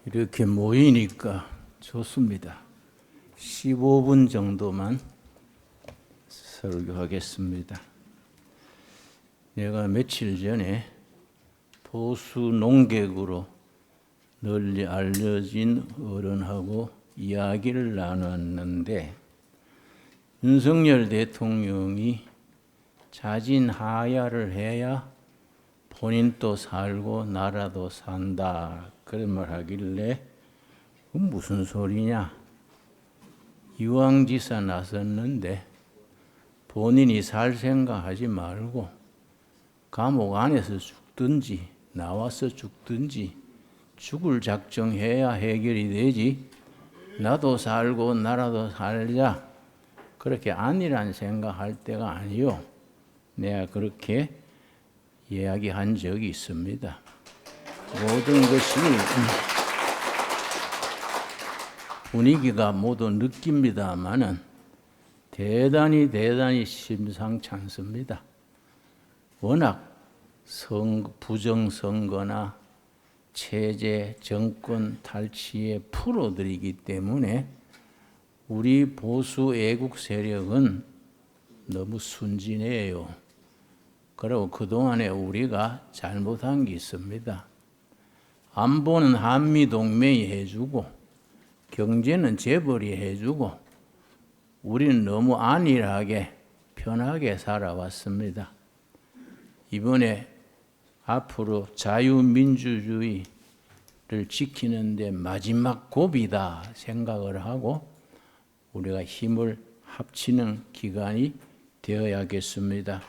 이렇게 모이니까 좋습니다. 15분 정도만 설교하겠습니다. 내가 며칠 전에 보수 농객으로 널리 알려진 어른하고 이야기를 나눴는데, 윤석열 대통령이 자진하야를 해야 본인도 살고 나라도 산다 그런 말 하길래 무슨 소리냐, 이왕지사 나섰는데 본인이 살 생각하지 말고 감옥 안에서 죽든지 나와서 죽든지 죽을 작정해야 해결이 되지, 나도 살고 나라도 살자 그렇게 아니란 생각할 때가 아니요. 내가 그렇게 이야기한 적이 있습니다. 모든 것이 분위기가 모두 느낍니다마는 대단히 심상치 않습니다. 워낙 부정선거나 체제, 정권 탈취의 프로들이기 때문에 우리 보수 애국 세력은 너무 순진해요. 그리고 그동안에 우리가 잘못한 게 있습니다. 안보는 한미동맹이 해주고 경제는 재벌이 해주고 우리는 너무 안일하게 편하게 살아왔습니다. 이번에 앞으로 자유민주주의를 지키는 데 마지막 고비다 생각을 하고 우리가 힘을 합치는 기간이 되어야겠습니다.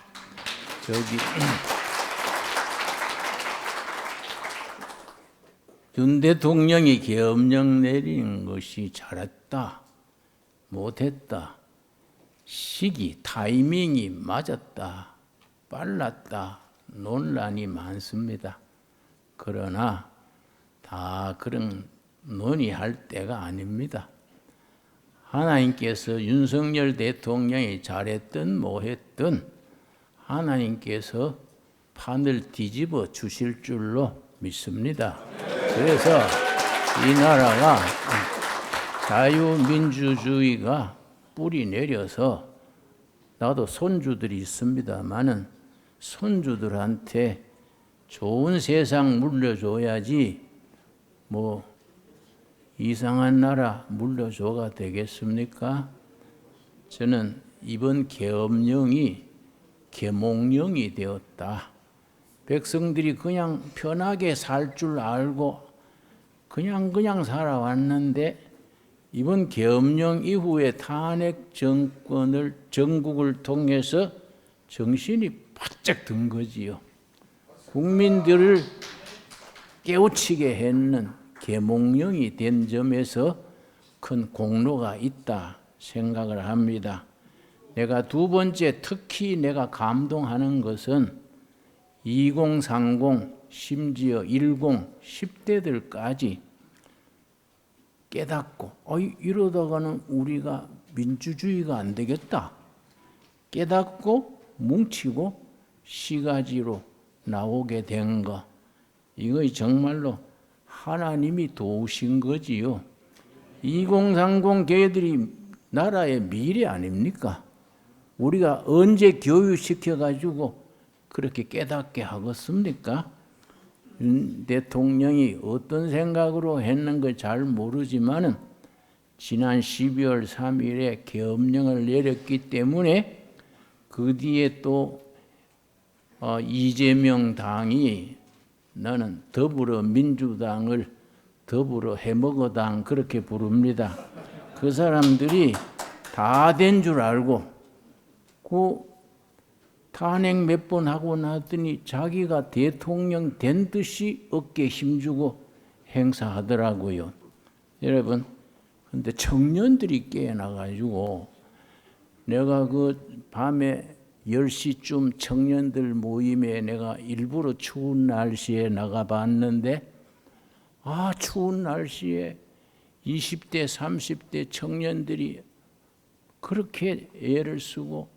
윤 대통령이 계엄령 내리는 것이 잘했다, 못했다, 시기, 타이밍이 맞았다, 빨랐다, 논란이 많습니다. 그러나 다 그런 논의할 때가 아닙니다. 하나님께서 윤석열 대통령이 잘했든 뭐했든 하나님께서 판을 뒤집어 주실 줄로 믿습니다. 그래서 이 나라가 자유민주주의가 뿌리 내려서, 나도 손주들이 있습니다마는 손주들한테 좋은 세상 물려줘야지 뭐 이상한 나라 물려줘가 되겠습니까? 저는 이번 계엄령이 계몽령이 되었다. 백성들이 그냥 편하게 살 줄 알고 그냥 살아왔는데 이번 계엄령 이후에 탄핵 정국을 통해서 정신이 바짝 든 거지요. 국민들을 깨우치게 했는 계몽령이 된 점에서 큰 공로가 있다 생각을 합니다. 내가 두 번째 특히 내가 감동하는 것은 20, 30, 심지어 10, 10대들까지 깨닫고 이러다가는 우리가 민주주의가 안 되겠다 깨닫고 뭉치고 시가지로 나오게 된 거, 이거 정말로 하나님이 도우신 거지요. 20, 30 걔들이 나라의 미래 아닙니까? 우리가 언제 교육시켜가지고 그렇게 깨닫게 하겠습니까? 윤 대통령이 어떤 생각으로 했는 걸 잘 모르지만은 지난 12월 3일에 계엄령을 내렸기 때문에 그 뒤에 또 이재명 당이, 나는 더불어민주당을 더불어 해먹어당 그렇게 부릅니다. 그 사람들이 다 된 줄 알고 그 탄핵 몇 번 하고 나더니 자기가 대통령 된 듯이 어깨에 힘주고 행사하더라고요. 여러분, 근데 청년들이 깨어나가지고, 내가 그 밤에 10시쯤 청년들 모임에 내가 일부러 추운 날씨에 나가봤는데, 추운 날씨에 20대, 30대 청년들이 그렇게 애를 쓰고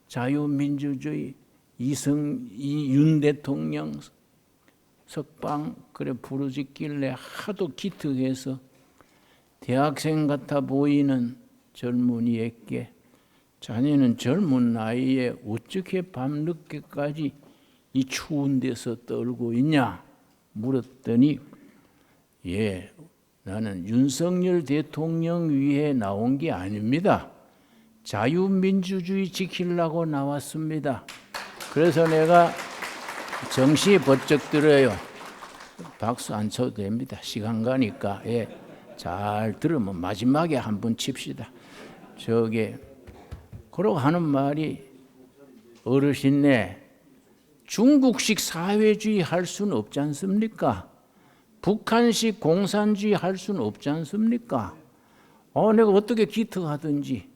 자유민주주의, 윤 대통령 석방 그래 부르짖길래 하도 기특해서 대학생 같아 보이는 젊은이에게 자네는 젊은 나이에 어떻게 밤늦게까지 이 추운 데서 떨고 있냐 물었더니 예, 나는 윤석열 대통령 위해 나온 게 아닙니다. 자유민주주의 지키려고 나왔습니다. 그래서 내가 정신이 번쩍 들어요. 박수 안 쳐도 됩니다. 시간 가니까. 예, 잘 들으면 마지막에 한번 칩시다. 그러고 하는 말이 어르신네 중국식 사회주의 할 수는 없지 않습니까? 북한식 공산주의 할 수는 없지 않습니까? 내가 어떻게 기특하든지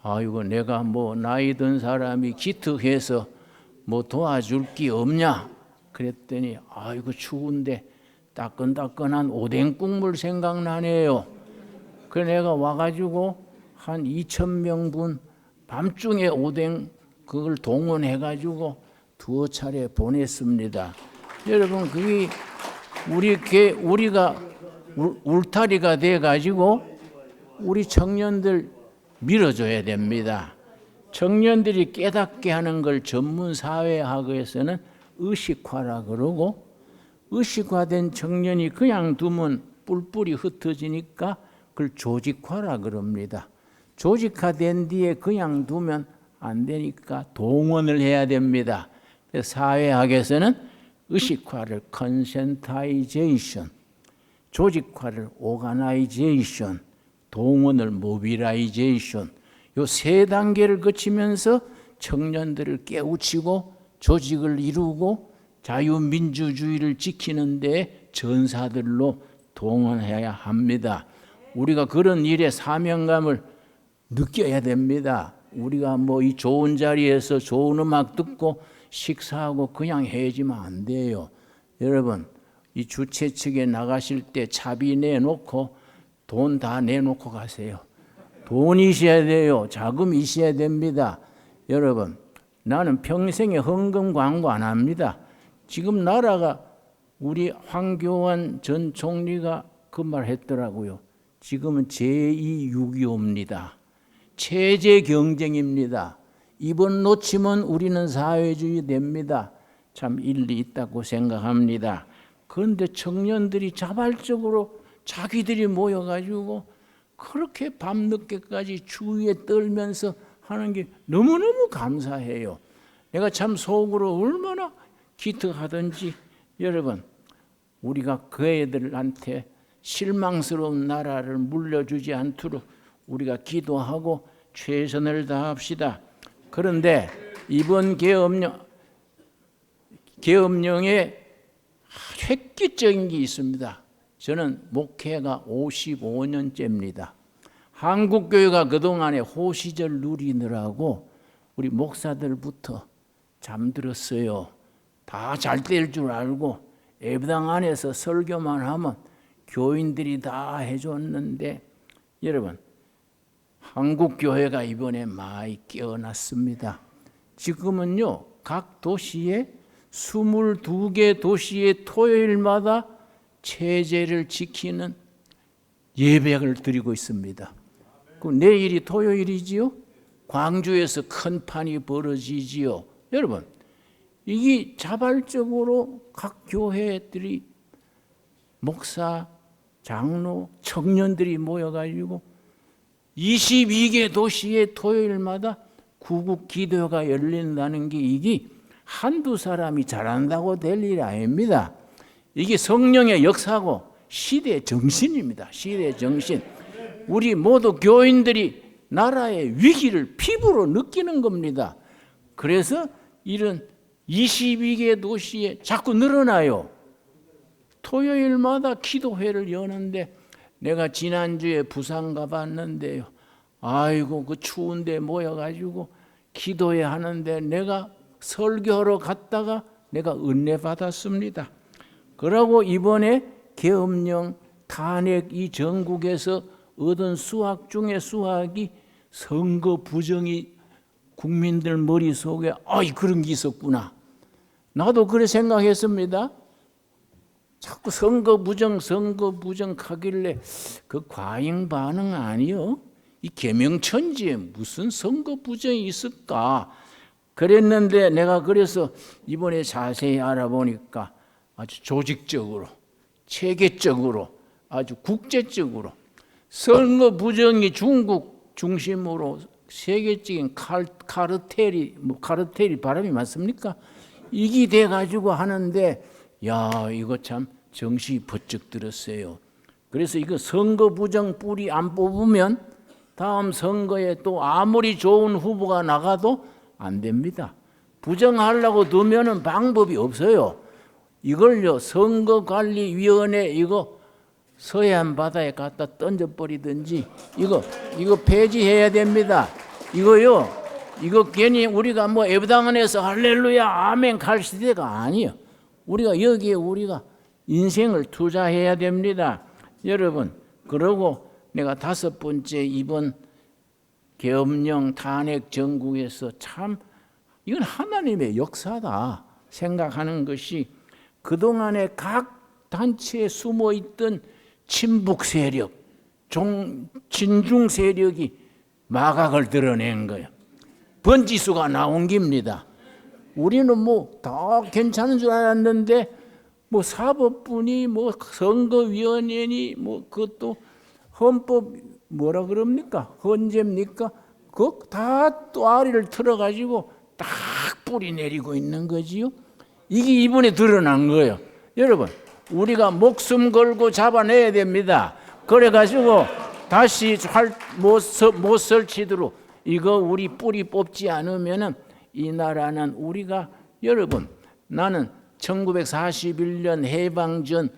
아이고 내가 뭐 나이 든 사람이 기특해서 뭐 도와줄 게 없냐 그랬더니 아이고 추운데 따끈따끈한 오뎅 국물 생각나네요. 그래 내가 와가지고 한 2,000명분 밤중에 오뎅 그걸 동원해가지고 2차례 보냈습니다. 여러분 그게 우리가 울타리가 돼가지고 우리 청년들 밀어줘야 됩니다. 청년들이 깨닫게 하는 걸 전문 사회학에서는 의식화라 그러고 의식화된 청년이 그냥 두면 뿔뿔이 흩어지니까 그걸 조직화라 그럽니다. 조직화된 뒤에 그냥 두면 안 되니까 동원을 해야 됩니다. 사회학에서는 의식화를 컨센타이제이션, 조직화를 오가나이제이션, 동원을 모빌라이제이션 요 3단계를 거치면서 청년들을 깨우치고 조직을 이루고 자유민주주의를 지키는 데 전사들로 동원해야 합니다. 우리가 그런 일에 사명감을 느껴야 됩니다. 우리가 뭐 이 좋은 자리에서 좋은 음악 듣고 식사하고 그냥 해지면 안 돼요. 여러분 이 주최 측에 나가실 때 차비 내놓고 돈 다 내놓고 가세요. 돈이 있어야 돼요. 자금이 있어야 됩니다. 여러분 나는 평생에 헌금 광고 안 합니다. 지금 나라가 우리 황교안 전 총리가 그 말 했더라고요. 지금은 제2 6.25입니다. 체제 경쟁입니다. 이번 놓치면 우리는 사회주의 됩니다. 참 일리 있다고 생각합니다. 그런데 청년들이 자발적으로 자기들이 모여가지고 그렇게 밤늦게까지 추위에 떨면서 하는 게 너무너무 감사해요. 내가 참 속으로 얼마나 기특하든지 여러분 우리가 그 애들한테 실망스러운 나라를 물려주지 않도록 우리가 기도하고 최선을 다합시다. 그런데 이번 계엄령에 획기적인 게 있습니다. 저는 목회가 55년째입니다. 한국교회가 그동안에 호시절 누리느라고 우리 목사들부터 잠들었어요. 다 잘 될 줄 알고 예배당 안에서 설교만 하면 교인들이 다 해줬는데 여러분 한국교회가 이번에 많이 깨어났습니다. 지금은요 각 도시에 22개 도시의 토요일마다 체제를 지키는 예배를 드리고 있습니다. 그 내일이 토요일이지요. 광주에서 큰 판이 벌어지지요. 여러분 이게 자발적으로 각 교회들이 목사, 장로, 청년들이 모여가지고 22개 도시의 토요일마다 구국 기도회가 열린다는 게 이게 한두 사람이 잘한다고 될 일이 아닙니다. 이게 성령의 역사고 시대의 정신입니다. 시대의 정신. 우리 모두 교인들이 나라의 위기를 피부로 느끼는 겁니다. 그래서 이런 22개 도시에 자꾸 늘어나요. 토요일마다 기도회를 여는데 내가 지난주에 부산 가봤는데요. 아이고 그 추운데 모여가지고 기도회 하는데 내가 설교하러 갔다가 내가 은혜 받았습니다. 그러고 이번에 계엄령 탄핵 이 전국에서 얻은 수학 중에 수학이 선거 부정이 국민들 머릿속에 그런 게 있었구나. 나도 그래 생각했습니다. 자꾸 선거 부정 하길래 그 과잉 반응 아니요? 이 계명천지에 무슨 선거 부정이 있을까? 그랬는데 내가 그래서 이번에 자세히 알아보니까 아주 조직적으로, 체계적으로, 아주 국제적으로 선거 부정이 중국 중심으로 세계적인 카르텔이 카르텔이 발음이 맞습니까? 이게 돼 가지고 하는데 야 이거 참 정신이 번쩍 들었어요. 그래서 이거 선거 부정 뿌리 안 뽑으면 다음 선거에 또 아무리 좋은 후보가 나가도 안 됩니다. 부정하려고 두면은 방법이 없어요. 이걸요 선거관리위원회 이거 서해안 바다에 갖다 던져버리든지 이거 폐지해야 됩니다. 이거 괜히 우리가 뭐 예배당원에서 할렐루야 아멘 갈 시대가 아니에요. 우리가 여기에 우리가 인생을 투자해야 됩니다. 여러분 그러고 내가 5번째 이번 계엄령 탄핵 정국에서 참 이건 하나님의 역사다 생각하는 것이 그동안에 각 단체에 숨어있던 친북 세력, 친중 세력이 마각을 드러낸 거예요. 번지수가 나온 겁니다. 우리는 뭐 다 괜찮은 줄 알았는데 뭐 사법부니 뭐 선거위원회니 뭐 그것도 헌법 뭐라 그럽니까? 헌재입니까? 그거 다 또 아리를 틀어가지고 딱 뿌리 내리고 있는 거지요. 이게 이번에 드러난 거예요. 여러분 우리가 목숨 걸고 잡아내야 됩니다. 그래가지고 다시 못 설치도록 이거 우리 뿌리 뽑지 않으면은 이 나라는 우리가 여러분 나는 1941년 해방 전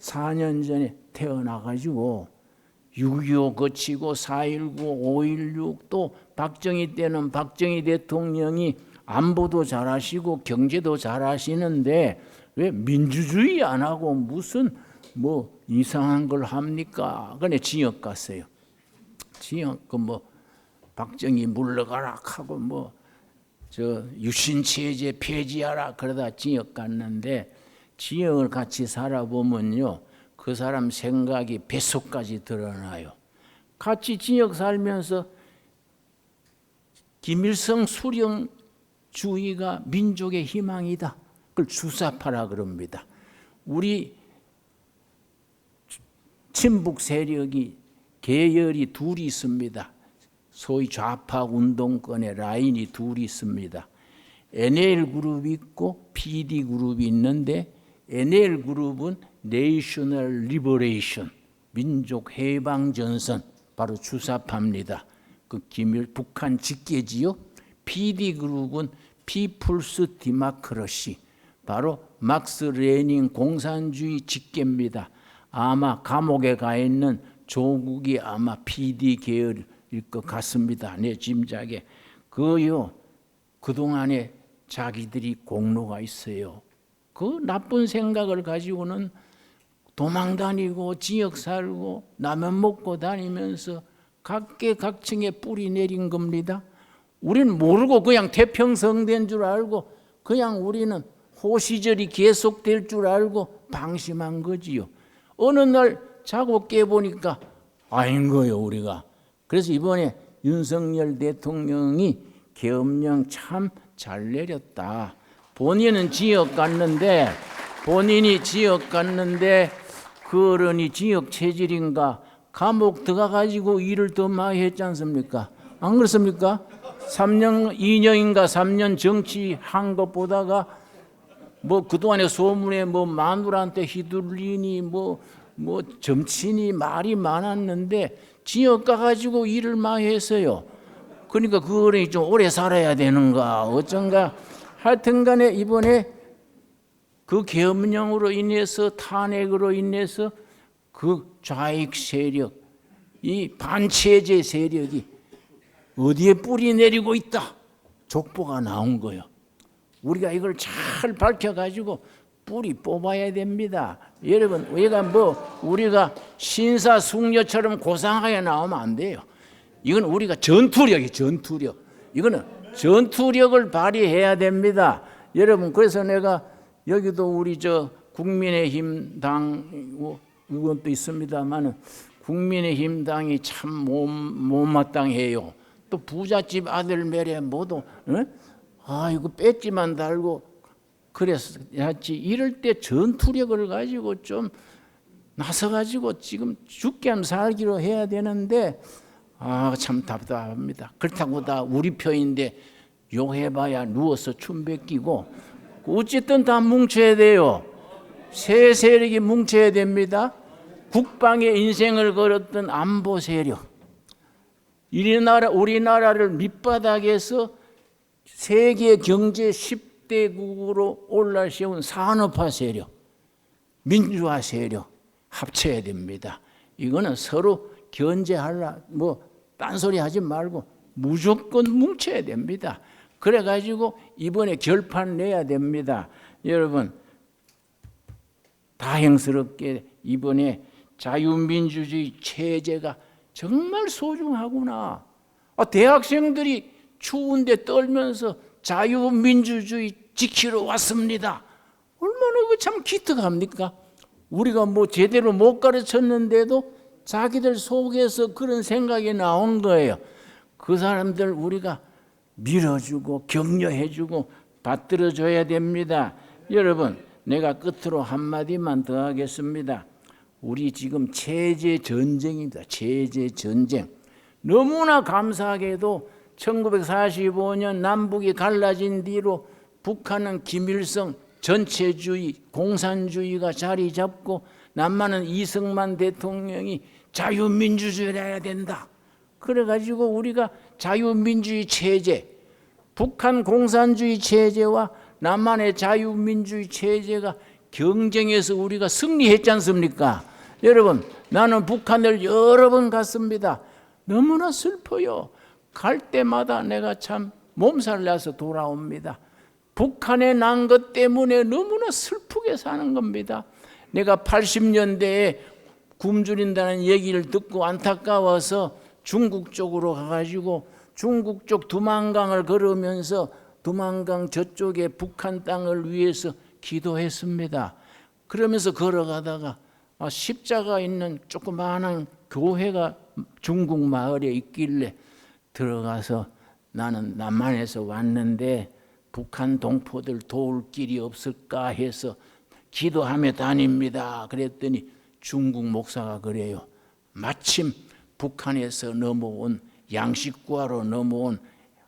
4년 전에 태어나가지고 6.25 거치고 4.19, 5.16 또 박정희 때는 박정희 대통령이 안보도 잘하시고 경제도 잘하시는데 왜 민주주의 안 하고 무슨 뭐 이상한 걸 합니까? 그래 징역 갔어요. 징역 뭐 박정희 물러가라 하고 뭐 저 유신체제 폐지하라 그러다 징역 갔는데 징역을 같이 살아보면요 그 사람 생각이 뱃속까지 드러나요. 같이 징역 살면서 김일성 수령주의가 민족의 희망이다. 그걸 주사파라 그럽니다. 우리 친북 세력이 계열이 둘이 있습니다. 소위 좌파 운동권의 라인이 둘이 있습니다. NL그룹이 있고 PD그룹이 있는데 NL그룹은 National Liberation, 민족 해방 전선, 바로 주사파입니다. 그 북한 직계지요. PD그룹은 People's Democracy, 바로 막스 레닌 공산주의 직계입니다. 아마 감옥에 가 있는 조국이 아마 PD 계열일 것 같습니다. 내 짐작에. 그동안에 자기들이 공로가 있어요. 그 나쁜 생각을 가지고는 도망 다니고 지역 살고 라면 먹고 다니면서 각계각층에 뿌리 내린 겁니다. 우리는 모르고 그냥 태평성된 줄 알고 그냥 우리는 호시절이 계속될 줄 알고 방심한 거지요. 어느 날 자고 깨보니까 아닌 거예요 우리가. 그래서 이번에 윤석열 대통령이 계엄령 참 잘 내렸다. 본인이 지역 갔는데 그 어른이 지역 체질인가 감옥 들어가가지고 일을 더 많이 했지 않습니까? 안 그렇습니까? 2년인가 3년 정치한 것보다가 뭐 그동안에 소문에 뭐 마누라한테 휘둘리니 뭐 점치니 말이 많았는데 지역 가가지고 일을 많이 했어요. 그러니까 그 어른이 좀 오래 살아야 되는가 어쩐가 하여튼 간에 이번에 그 계엄령으로 인해서 탄핵으로 인해서 그 좌익 세력 이 반체제 세력이 어디에 뿌리 내리고 있다 족보가 나온 거예요. 우리가 이걸 잘 밝혀가지고 뿌리 뽑아야 됩니다. 여러분 우리가 신사숙녀처럼 고상하게 나오면 안 돼요. 이건 우리가 전투력. 이거는 전투력을 발휘해야 됩니다. 여러분 그래서 내가 여기도 우리 국민의힘 당 이건 또 있습니다만은 국민의힘 당이 참 못마땅해요. 또 부잣집 아들 매래 모두 이거 배지만 달고 그랬지. 이럴 때 전투력을 가지고 좀 나서가지고 지금 죽게 하면 살기로 해야 되는데 참 답답합니다. 그렇다고 다 우리 편인데 욕해봐야 누워서 춤 베끼고 어쨌든 다 뭉쳐야 돼요. 새 세력이 뭉쳐야 됩니다. 국방의 인생을 걸었던 안보 세력, 우리나라를 밑바닥에서 세계 경제 10대국으로 올라세운 산업화 세력, 민주화 세력 합쳐야 됩니다. 이거는 서로 견제하려 딴소리 하지 말고 무조건 뭉쳐야 됩니다. 그래가지고 이번에 결판 내야 됩니다. 여러분 다행스럽게 이번에 자유민주주의 체제가 정말 소중하구나. 대학생들이 추운데 떨면서 자유민주주의 지키러 왔습니다. 얼마나 참 기특합니까? 우리가 제대로 못 가르쳤는데도 자기들 속에서 그런 생각이 나온 거예요. 그 사람들 우리가 밀어주고 격려해주고 받들어줘야 됩니다. 여러분, 내가 끝으로 한마디만 더 하겠습니다. 우리 지금 체제 전쟁입니다. 체제 전쟁. 너무나 감사하게도 1945년 남북이 갈라진 뒤로 북한은 김일성 전체주의, 공산주의가 자리 잡고 남한은 이승만 대통령이 자유민주주의를 해야 된다. 그래가지고 우리가 자유민주주의 체제, 북한 공산주의 체제와 남한의 자유민주주의 체제가 경쟁해서 우리가 승리했지 않습니까? 여러분, 나는 북한을 여러 번 갔습니다. 너무나 슬퍼요. 갈 때마다 내가 참 몸살 나서 돌아옵니다. 북한에 난 것 때문에 너무나 슬프게 사는 겁니다. 내가 80년대에 굶주린다는 얘기를 듣고 안타까워서 중국 쪽으로 가가지고 중국 쪽 두만강을 걸으면서 두만강 저쪽에 북한 땅을 위해서 기도했습니다. 그러면서 걸어가다가 십자가 있는 조그마한 교회가 중국 마을에 있길래 들어가서 나는 남한에서 왔는데 북한 동포들 도울 길이 없을까 해서 기도하며 다닙니다. 그랬더니 중국 목사가 그래요. 마침 북한에서 넘어온 양식 구하러 넘어온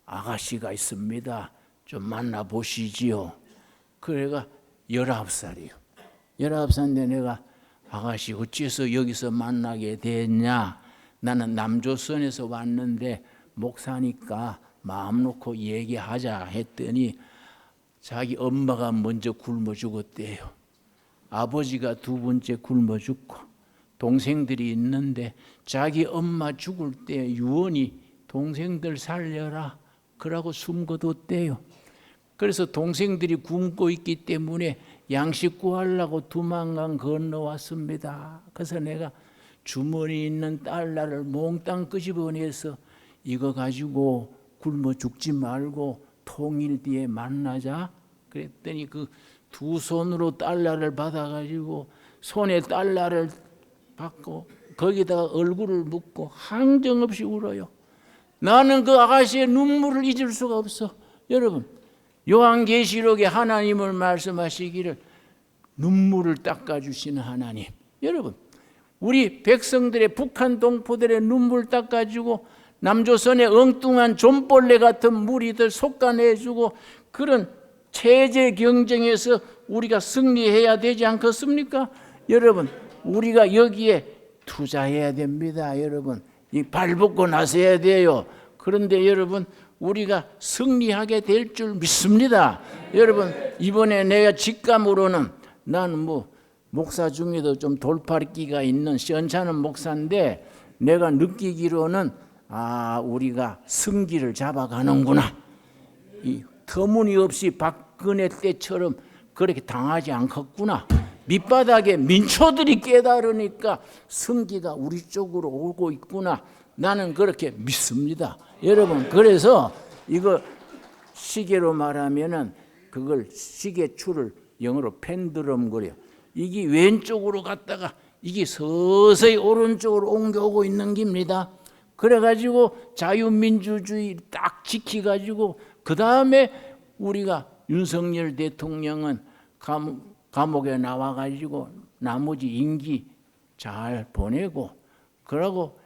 아가씨가 있습니다. 좀 만나보시지요. 그래가 19살이요. 19살인데 내가 아가씨 어째서 여기서 만나게 됐냐. 나는 남조선에서 왔는데 목사니까 마음 놓고 얘기하자 했더니 자기 엄마가 먼저 굶어 죽었대요. 아버지가 두 번째 굶어 죽고 동생들이 있는데 자기 엄마 죽을 때 유언이 동생들 살려라 그러고 숨겨뒀대요. 그래서 동생들이 굶고 있기 때문에 양식 구하려고 두만강 건너왔습니다. 그래서 내가 주머니에 있는 달러를 몽땅 끄집어내서 이거 가지고 굶어 죽지 말고 통일 뒤에 만나자 그랬더니 그 두 손으로 달러를 받아가지고 손에 달러를 받고 거기다가 얼굴을 묻고 항정없이 울어요. 나는 그 아가씨의 눈물을 잊을 수가 없어. 여러분, 요한계시록에 하나님을 말씀하시기를 눈물을 닦아주시는 하나님. 여러분, 우리 백성들의 북한 동포들의 눈물 닦아주고 남조선의 엉뚱한 좀벌레 같은 무리들 속아내주고 그런 체제 경쟁에서 우리가 승리해야 되지 않겠습니까? 여러분, 우리가 여기에 투자해야 됩니다. 여러분, 이 발벗고 나서야 돼요. 그런데 여러분, 우리가 승리하게 될 줄 믿습니다. 여러분, 이번에 내가 직감으로는 나는 목사 중에도 좀 돌팔기가 있는 시원찮은 목사인데 내가 느끼기로는 우리가 승기를 잡아가는구나. 이 터무니없이 박근혜 때처럼 그렇게 당하지 않겠구나. 밑바닥에 민초들이 깨달으니까 승기가 우리 쪽으로 오고 있구나. 나는 그렇게 믿습니다. 여러분, 그래서 이거 시계로 말하면은 그걸 시계줄을 영어로 펜드럼 그래요. 이게 왼쪽으로 갔다가 이게 서서히 오른쪽으로 옮겨오고 있는 겁니다. 그래가지고 자유민주주의 딱 지켜가지고 그 다음에 우리가 윤석열 대통령은 감옥에 나와가지고 나머지 임기 잘 보내고 그러고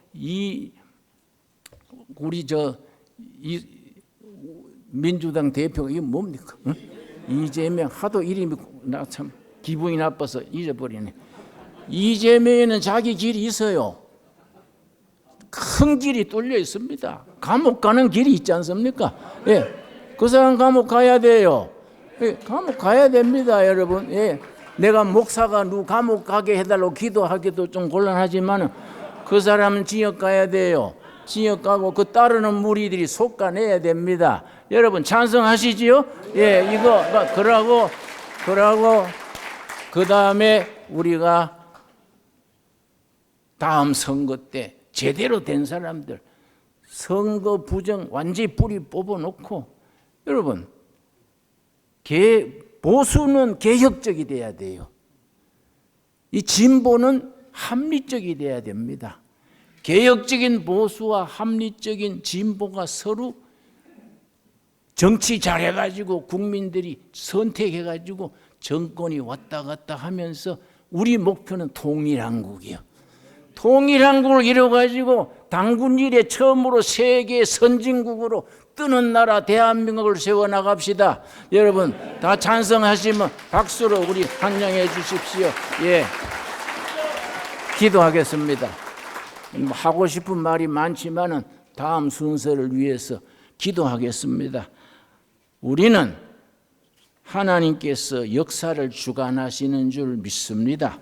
우리 이 민주당 대표가 이게 뭡니까? 응? 이재명 하도 이름이 나 참 기분이 나빠서 잊어버리네. 이재명에는 자기 길이 있어요. 큰 길이 뚫려 있습니다. 감옥 가는 길이 있지 않습니까? 예, 그 사람 감옥 가야 돼요. 예, 감옥 가야 됩니다, 여러분. 예, 내가 목사가 누구 감옥 가게 해달라고 기도하기도 좀 곤란하지만 그 사람은 지역 가야 돼요. 지역 가고 그 따르는 무리들이 속가내야 됩니다. 여러분 찬성하시지요? 예, 이거 그러고 그 다음에 우리가 다음 선거 때 제대로 된 사람들 선거 부정 완전히 뿌리 뽑아놓고 여러분 보수는 개혁적이 돼야 돼요. 이 진보는 합리적이 돼야 됩니다. 개혁적인 보수와 합리적인 진보가 서로 정치 잘해가지고 국민들이 선택해가지고 정권이 왔다 갔다 하면서 우리 목표는 통일한국이요. 통일한국을 이뤄가지고 당군 이래 처음으로 세계 선진국으로 뜨는 나라 대한민국을 세워나갑시다. 여러분 다 찬성하시면 박수로 우리 환영해 주십시오. 예, 기도하겠습니다. 하고 싶은 말이 많지만은 다음 순서를 위해서 기도하겠습니다. 우리는 하나님께서 역사를 주관하시는 줄 믿습니다.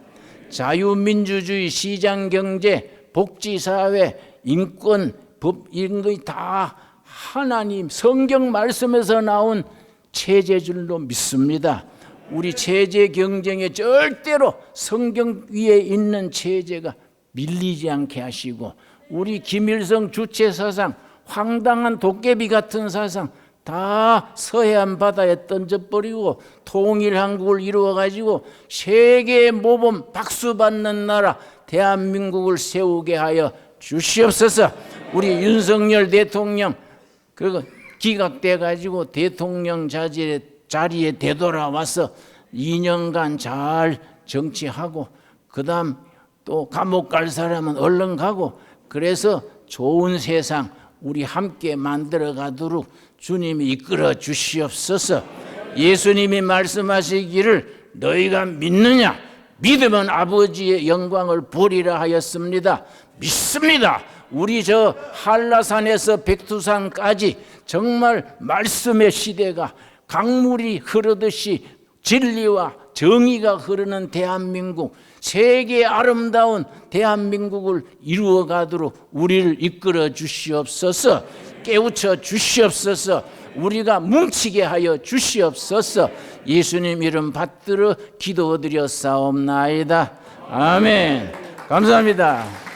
자유민주주의, 시장경제, 복지사회, 인권, 법 이런 거 다 하나님 성경 말씀에서 나온 체제줄로 믿습니다. 우리 체제 경쟁에 절대로 성경 위에 있는 체제가 밀리지 않게 하시고 우리 김일성 주체 사상, 황당한 도깨비 같은 사상 다 서해안 바다에 던져버리고 통일한국을 이루어가지고 세계의 모범 박수받는 나라 대한민국을 세우게 하여 주시옵소서. 우리 윤석열 대통령 그리고 기각돼가지고 대통령 자리에 되돌아와서 2년간 잘 정치하고 그 다음 또 감옥 갈 사람은 얼른 가고 그래서 좋은 세상 우리 함께 만들어 가도록 주님이 이끌어 주시옵소서. 예수님이 말씀하시기를 너희가 믿느냐? 믿으면 아버지의 영광을 보리라 하였습니다. 믿습니다. 우리 저 한라산에서 백두산까지 정말 말씀의 시대가 강물이 흐르듯이 진리와 정의가 흐르는 대한민국, 세계의 아름다운 대한민국을 이루어가도록 우리를 이끌어 주시옵소서. 깨우쳐 주시옵소서. 우리가 뭉치게 하여 주시옵소서. 예수님 이름 받들어 기도드려 싸움나이다. 아멘. 감사합니다.